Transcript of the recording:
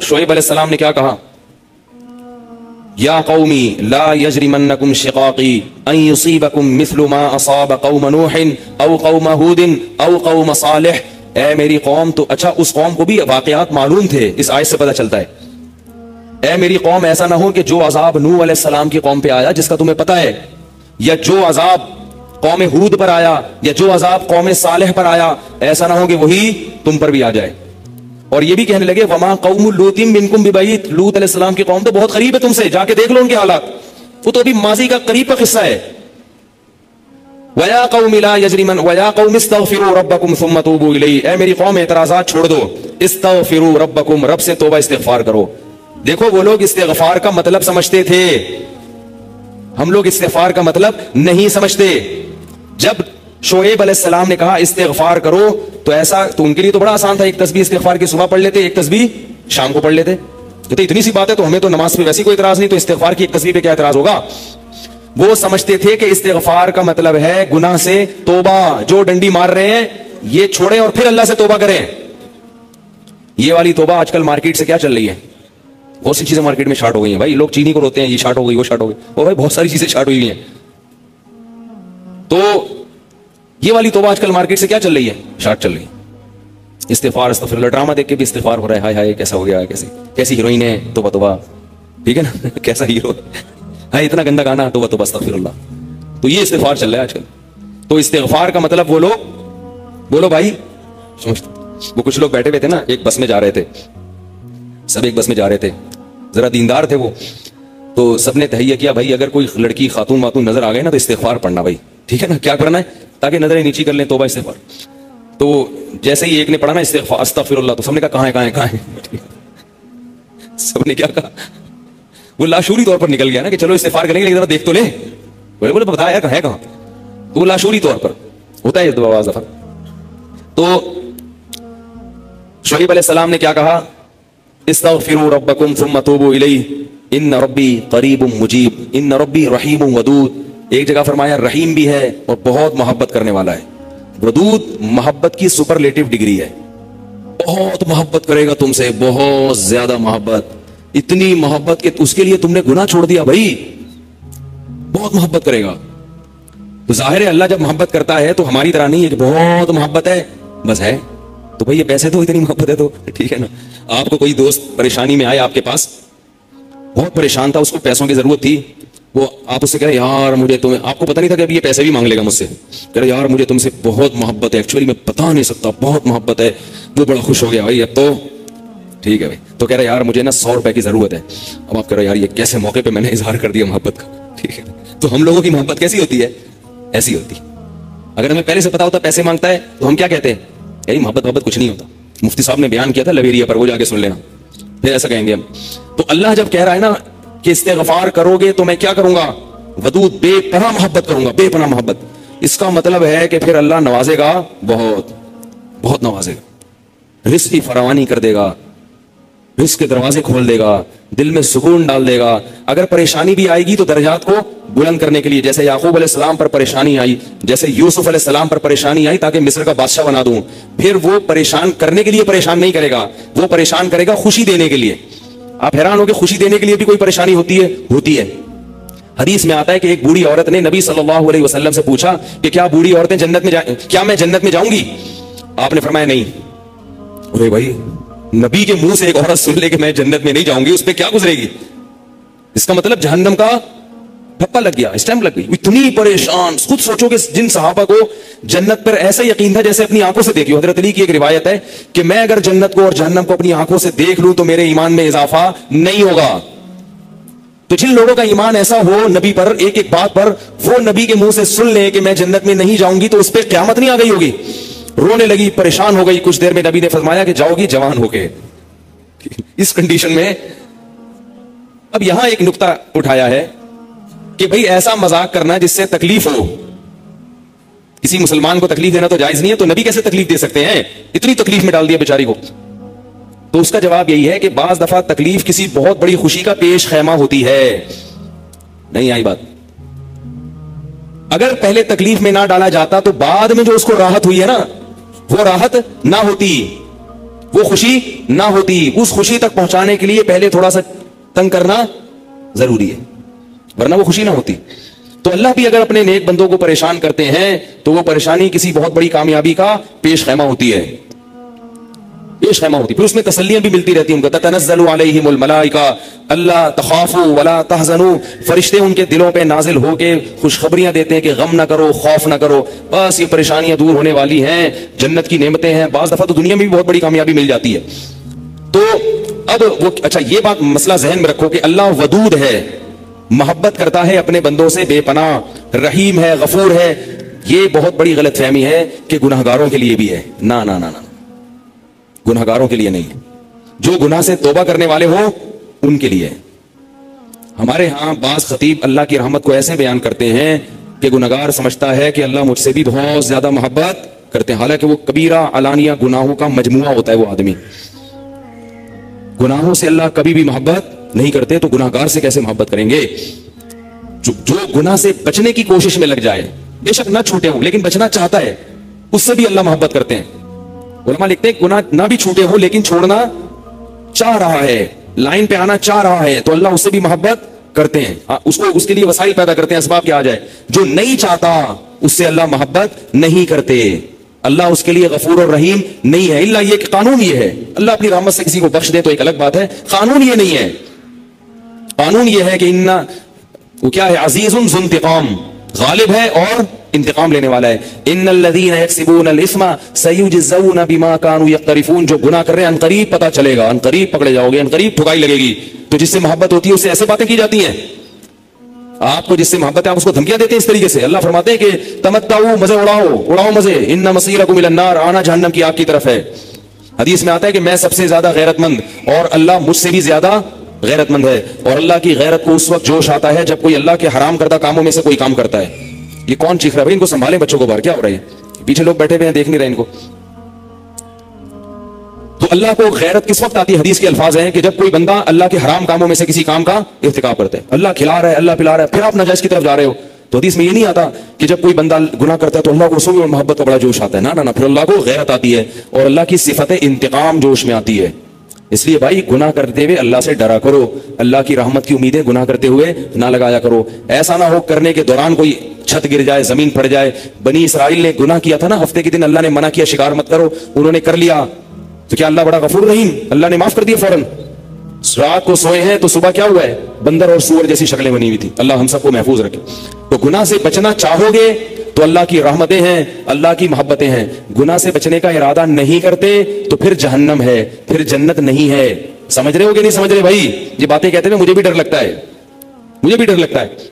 شعیب علیہ السلام نے کیا کہا؟ یا قومی لا یجرمنکم شقاقی ان یصیبکم مثل ما اصاب قوم نوح او قوم ہود او قوم صالح. اے میری قوم، تو اچھا اس قوم کو بھی واقعات معلوم تھے، اس آیت سے پتہ چلتا ہے. اے میری قوم، ایسا نہ ہو کہ جو عذاب نوح علیہ السلام کی قوم پہ آیا جس کا تمہیں پتہ ہے، یا جو عذاب قوم ہود پر آیا، یا جو عذاب قوم صالح پر آیا، ایسا نہ ہو کہ وہی تم پر بھی آ جائے. اور یہ بھی کہنے لگے وما قوم لوط منکم ببعید، لوط علیہ السلام کی قوم تو بہت قریب ہے تم سے، جا کے دیکھ لو ان کے حالات، وہ تو ابھی ماضی کا قریب کا قصہ ہے. وَيَا قَوْمِ لَا يَجْرِمَنْ وَيَا قَوْمِ اسْتَغْفِرُوا رَبَّكُمْ ثُمَّ تُوبُوا إِلَيْهِ. اے میری قوم اعتراضات چھوڑ دو، استغفروا ربکم، رب سے توبہ استغفار کرو. دیکھو وہ لوگ استغفار کا مطلب سمجھتے تھے، ہم لوگ استغفار کا مطلب نہیں سمجھتے. جب شعیب علیہ السلام نے کہا استغفار کرو تو ایسا تو ان کے لیے تو بڑا آسان تھا، ایک تسبیح استغفار کی صبح پڑھ لیتے، ایک تسبیح شام کو پڑھ لیتے. تو اتنی سی بات ہے، تو ہمیں تو نماز پہ ویسی کوئی اعتراض نہیں، تو استغفار کی ایک تسبیح پہ کیا اعتراض ہوگا؟ وہ سمجھتے تھے کہ استغفار کا مطلب ہے گناہ سے توبہ، جو ڈنڈی مار رہے ہیں یہ چھوڑیں اور پھر اللہ سے توبہ کریں. یہ والی توبہ آج کل مارکیٹ سے کیا چل رہی ہے؟ بہت سی چیزیں مارکیٹ میں شارٹ ہو گئی ہیں بھائی. لوگ چینی کو روتے ہیں، یہ شارٹ ہو گئی، وہ شارٹ ہو گئی، وہ بھائی بہت ساری چیزیں شارٹ ہوئی ہیں. تو یہ والی توبہ آج کل مارکیٹ سے کیا چل رہی ہے؟ شارٹ چل رہی ہے. استغفار استغفر اللہ، ڈرامہ دیکھ کے بھی استغفار ہو رہا ہے، ہائے ہائے کیسا ہو گیا، کیسی ہیروئن ہے، توبہ توبہ، ٹھیک ہے نا، کیسا ہیرو ہے، اتنا گندا گانا، توبہ توبہ استغفر اللہ. تو یہ استغفار چل رہا ہے آج کل. تو استغفار کا مطلب وہ لوگ بولو بھائی، وہ کچھ لوگ بیٹھے ہوئے تھے نا، ایک بس میں جا رہے تھے، سب ایک بس میں جا رہے تھے، ذرا دیندار تھے وہ، تو سب نے تہیہ کیا بھائی اگر کوئی لڑکی خاتون واتون نظر آ گئے نا تو استغفار پڑھنا بھائی، ٹھیک ہے نا، کیا کرنا ہے تاکہ نظریں نیچی کر لیں، توبہ استغفار. تو جیسے ہی ایک نے پڑھا نا استغفار استغفر اللہ، تو سب نے کہا کہاں ہے کہاں ہے کہاں ہے، سب نے کیا کہا، وہ لاشعوری طور پر نکل گیا نا کہ چلو استغفار کریں گے لیکن ذرا دیکھ تو لیں، بولے بتا یار کہاں ہے کہاں، تو وہ لاشعوری طور پر ہوتا ہے بعض دفعہ. تو شعیب علیہ السلام نے کیا کہا؟ استغفروا ربکم ثم توبوا الیہ ان ربی قریب مجیب ان ربی رحیم ودود. ایک جگہ فرمایا رحیم بھی ہے اور بہت محبت کرنے والا ہے. ودود محبت کی سپرلیٹو ڈگری ہے، بہت محبت کرے گا تم سے، بہت زیادہ محبت، اتنی محبت کہ اس کے لیے تم نے گناہ چھوڑ دیا بھائی، بہت محبت کرے گا. تو ظاہر ہے اللہ جب محبت کرتا ہے تو ہماری طرح نہیں ہے کہ بہت محبت ہے بس ہے، تو بھائی یہ پیسے تو اتنی محبت ہے تو ٹھیک ہے نا. آپ کو کوئی دوست پریشانی میں آئے آپ کے پاس، بہت پریشان تھا، اس کو پیسوں کی ضرورت تھی، وہ آپ اس سے کہہ رہے یار مجھے تمہیں، آپ کو پتہ نہیں تھا کہ ابھی یہ پیسے بھی مانگ لے گا مجھ سے، کہہ رہے یار مجھے تم سے بہت محبت ہے، ایکچولی میں بتا نہیں سکتا بہت محبت ہے. وہ بڑا خوش ہو گیا بھائی اب تو ٹھیک ہے بھائی. تو کہہ رہے یار مجھے نا 100 روپے کی ضرورت ہے. اب آپ کہہ رہے یار یہ کیسے موقع پہ میں نے اظہار کر دیا محبت کا، ٹھیک ہے. تو ہم لوگوں کی محبت کیسی ہوتی ہے؟ ایسی ہوتی ہے. اگر ہمیں پہلے سے پتا ہوتا پیسے مانگتا ہے تو ہم کیا کہتے ہیں؟ یہی محبت کچھ نہیں ہوتا. مفتی صاحب نے بیان کیا تھا لویریا پر، وہ جا کے سن لینا، پھر ایسا کہیں گے ہم. تو اللہ جب کہہ رہا ہے نا کہ استغفار کرو گے تو میں کیا کروں گا؟ ودود، بے پناہ محبت کروں گا، بے پناہ محبت. اس کا مطلب ہے کہ پھر اللہ نوازے گا، بہت بہت نوازے گا، رزق کی فراوانی کر دے گا، رزق کے دروازے کھول دے گا، دل میں سکون ڈال دے گا. اگر پریشانی بھی آئے گی تو درجات کو بلند کرنے کے لیے، جیسے یعقوب علیہ السلام پر پریشانی آئی، جیسے یوسف علیہ السلام پر پریشانی آئی تاکہ مصر کا بادشاہ بنا دوں، پھر وہ پریشان کرنے کے لیے پریشان نہیں کرے گا، وہ پریشان کرے گا خوشی دینے کے لیے. آپ حیران ہو کہ خوشی دینے کے لیے بھی کوئی پریشانی ہوتی ہے؟ ہوتی ہے. حدیث میں آتا ہے کہ ایک بوڑھی عورت نے نبی صلی اللہ علیہ وسلم سے پوچھا کہ کیا بوڑھی عورتیں جنت میں کیا میں جنت میں جاؤں گی؟ آپ نے فرمایا نہیں. ارے بھائی نبی کے منہ سے ایک عورت سن لے کہ میں جنت میں نہیں جاؤں گی، اس پہ کیا گزرے گی؟ اس کا مطلب جہنم کا ٹھپا لگ گیا، اسٹیمپ لگ گئی. اتنی پریشان. خود سوچو کہ جن صحابہ کو جنت پر ایسا یقین تھا جیسے اپنی آنکھوں سے دیکھی. حضرت علی کی ایک روایت ہے کہ میں اگر جنت کو اور جہنم کو اپنی آنکھوں سے دیکھ لوں تو میرے ایمان میں اضافہ نہیں ہوگا. تو جن لوگوں کا ایمان ایسا ہو نبی پر، ایک ایک بات پر وہ نبی کے منہ سے سن لے کہ میں جنت میں نہیں جاؤں گی، تو اس پہ قیامت نہیں آ گئی ہوگی. رونے لگی، پریشان ہو گئی. کچھ دیر میں نبی نے فرمایا کہ جاؤ گی جوان ہو کے. اس کنڈیشن میں اب یہاں ایک نقطہ اٹھایا ہے کہ بھئی ایسا مذاق کرنا جس سے تکلیف ہو. کسی مسلمان کو تکلیف دینا تو جائز نہیں ہے، تو نبی کیسے تکلیف دے سکتے ہیں؟ اتنی تکلیف میں ڈال دیا بیچاری کو. تو اس کا جواب یہی ہے کہ بعض دفعہ تکلیف کسی بہت بڑی خوشی کا پیش خیمہ ہوتی ہے. نہیں آئی بات؟ اگر پہلے تکلیف میں نہ ڈالا جاتا تو بعد میں جو اس کو راحت ہوئی ہے نا وہ راحت نہ ہوتی. وہ خوشی نہ ہوتی. اس خوشی تک پہنچانے کے لیے پہلے تھوڑا سا تنگ کرنا ضروری ہے, ورنہ وہ خوشی نہ ہوتی. تو اللہ بھی اگر اپنے نیک بندوں کو پریشان کرتے ہیں تو وہ پریشانی کسی بہت بڑی کامیابی کا پیش خیمہ ہوتی ہے, پیش خیمہ ہوتی. پھر اس میں تسلیاں بھی ملتی رہتی ہیں. ان کا تنزل علیہم الملائکہ اللہ تخافوا ولا تحزنوا, فرشتے ان کے دلوں پہ نازل ہو کے خوشخبریاں دیتے ہیں کہ غم نہ کرو, خوف نہ کرو, بس یہ پریشانیاں دور ہونے والی ہیں, جنت کی نعمتیں ہیں. بعض دفعہ تو دنیا میں بھی بہت بڑی کامیابی مل جاتی ہے. تو اب وہ اچھا یہ بات مسئلہ ذہن میں رکھو کہ اللہ ودود ہے, محبت کرتا ہے اپنے بندوں سے بے پناہ, رحیم ہے, غفور ہے. یہ بہت بڑی غلط فہمی ہے کہ گناہگاروں کے لیے بھی ہے. نہ نہ نہ, گناہگاروں کے لیے نہیں, جو گناہ سے توبہ کرنے والے ہوں ان کے لیے. ہمارے ہاں بعض خطیب اللہ کی رحمت کو ایسے بیان کرتے ہیں کہ گناہگار سمجھتا ہے کہ اللہ مجھ سے بھی بہت زیادہ محبت کرتے ہیں, حالانکہ وہ کبیرہ علانیہ گناہوں کا مجموعہ ہوتا ہے. وہ آدمی گناہوں سے اللہ کبھی بھی محبت نہیں کرتے, تو گناہگار سے کیسے محبت کریں گے؟ جو گناہ سے بچنے کی کوشش میں لگ جائے, بے شک نہ چھوٹے ہوں لیکن بچنا چاہتا ہے, اس سے بھی اللہ محبت کرتے ہیں. علماء لکھتے ہیں گناہ نہ بھی چھوٹے ہو لیکن چھوڑنا چاہ رہا ہے, لائن پہ آنا چاہ رہا ہے, تو اللہ اس سے بھی محبت کرتے ہیں. اس کے لیے وسائل پیدا کرتے ہیں, اسباب کیا آ جائے. جو نہیں چاہتا اس سے اللہ محبت نہیں کرتے. اللہ اس کے لیے غفور اور رحیم نہیں ہے. اللہ یہ کہ قانون یہ ہے, اللہ اپنی رحمت سے کسی کو بخش دے تو ایک الگ بات ہے, قانون یہ نہیں ہے. قانون یہ ہے کہ وہ کیا ہے, عزیز ذو انتقام, غالب ہے اور انتقام لینے والا ہے. ان الذين يكسبون الاثم سيجزون بما كانوا يقترفون, جو گناہ کر رہے ہیں عنقریب پتہ چلے گا, عنقریب پکڑے جاؤ گے, عنقریب ٹھکائی لگے گی. تو جس سے محبت ہوتی ہے اس سے ایسے باتیں کی جاتی ہیں. آپ کو جس سے محبت ہے آپ اس کو دھمکیاں دیتے ہیں اس طریقے سے. اللہ فرماتے ہیں کہ تمتعوا, مزے اڑاؤ مزے, ان مصيركم الى النار, آنا جہنم کی آگ کی طرف ہے. حدیث میں آتا ہے کہ میں سب سے زیادہ غیرت مند اور اللہ مجھ سے بھی زیادہ غیرت مند ہے. اور اللہ کی غیرت کو اس وقت جوش آتا ہے جب کوئی اللہ کے حرام کردہ کاموں میں سے کوئی کام کرتا ہے. یہ کون چیخ رہا ہے بھائی؟ ان کو سنبھالیں بچوں کو باہر, کیا ہو رہا ہے؟ پیچھے لوگ بیٹھے ہوئے ہیں دیکھ نہیں رہے ان کو. تو اللہ کو غیرت کس وقت آتی ہے؟ حدیث کے الفاظ ہیں کہ جب کوئی بندہ اللہ کے حرام کاموں میں سے کسی کام کا ارتکاب کرتا ہے. اللہ کھلا رہا ہے, اللہ پلا رہا ہے, پھر آپ ناجائز کی طرف جا رہے ہو. تو حدیث میں یہ نہیں آتا کہ جب کوئی بندہ گناہ کرتا ہے تو اللہ کو رسول اور محبت کا بڑا جوش آتا ہے. نہ نہ, پھر اللہ کو غیرت آتی ہے اور اللہ کی صفت انتقام جوش میں آتی ہے. اس لیے بھائی گناہ کرتے ہوئے اللہ سے ڈرا کرو, اللہ کی رحمت کی امیدیں گناہ کرتے ہوئے نہ لگایا کرو. ایسا نہ ہو کرنے کے دوران کوئی چھت گر جائے, زمین پھٹ جائے. بنی اسرائیل نے گناہ کیا تھا نا, ہفتے کے دن اللہ نے منع کیا شکار مت کرو, انہوں نے کر لیا, تو کیا اللہ بڑا غفور رحیم, اللہ نے معاف کر دیا فوراً. رات کو سوئے ہیں تو صبح کیا ہوا ہے, بندر اور سور جیسی شکلیں بنی ہوئی تھی. اللہ ہم سب کو محفوظ رکھے. تو گناہ سے بچنا چاہو گے تو اللہ کی رحمتیں ہیں, اللہ کی محبتیں ہیں. گناہ سے بچنے کا ارادہ نہیں کرتے تو پھر جہنم ہے, پھر جنت نہیں ہے. سمجھ رہے ہو کہ نہیں سمجھ رہے بھائی؟ یہ باتیں کہتے ہیں مجھے بھی ڈر لگتا ہے, مجھے بھی ڈر لگتا ہے.